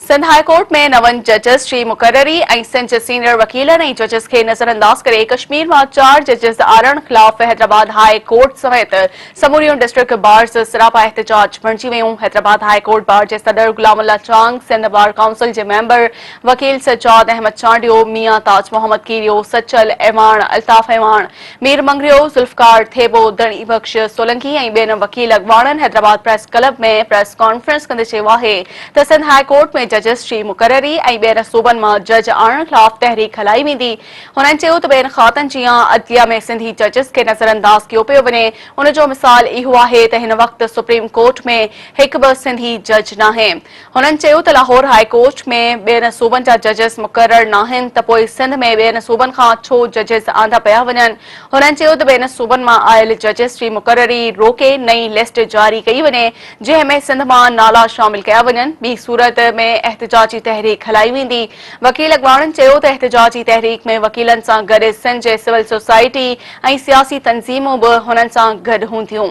Sindh high court में नवन जजिस श्री मुकर्ररी ऐं सिंध जे senior वकीलनि ऐं जजिस खे नज़रअंदाज करे कश्मीर मां 4 जजिस आणण ख़िलाफ़ हैदराबाद हाई कोर्ट समेत समूरियूं डिस्ट्रिक्ट बार्स सरापा एहतजाज बणिजी वियूं। हैदराबाद हाई कोर्ट बार जे सदर गुलामुल्ला चांग, सिंध बार काउंसिल जे मेंबर वकील सज्जाद अहमद चांडियो, मियां ताज मोहम्मद कीरियो, सचल एवाण, अल्ताफ एवाण, मीर मंगरियो, जुल्फकार थेबो, दणी बख्श सोलंकी ऐं ॿियनि वकील अॻवाननि हैदराबाद प्रेस क्लब में प्रेस कॉन्फ्रेंस कंदे चयो आहे त सिंध हाई कोर्ट में जजिस श्री मुकर्ररी ऐं ॿियनि सूबनि मां जज आणण ख़िलाफ़ तहरीक हलाई वेंदी। हुननि चयो त ॿियनि खातनि जीअं अदलिया में सिंधी जजिस खे नज़रअंदाज कयो पियो वञे। हुन जो मिसाल इहो आहे त हिन वक़्तु सुप्रीम कोर्ट में हिकु बि सिंधी जज नाहे। हुननि चयो त लाहौर हाई कोर्ट में ॿियनि सूबनि जा जजिस मुक़रर नाहिनि त पोइ सिंध में ॿियनि सूबनि खां छो जजिस आंदा पिया वञनि। हुननि चयो त ॿियनि सूबनि मां आयल जजिस श्री मुकर्ररी रोके नई लिस्ट जारी कई वञे जंहिं में सिंध मां नाला शामिल कया वञनि। ॿी सूरत में एहतजाजी तहरीक हलाई वेंदी। वकील अॻवाननि चयो त एहतजाजी तहरीक में वकीलनि सां गॾु सिंध जे सिविल सोसाइटी ऐं सियासी तंज़ीमूं बि हुननि सां गॾु हूंदियूं।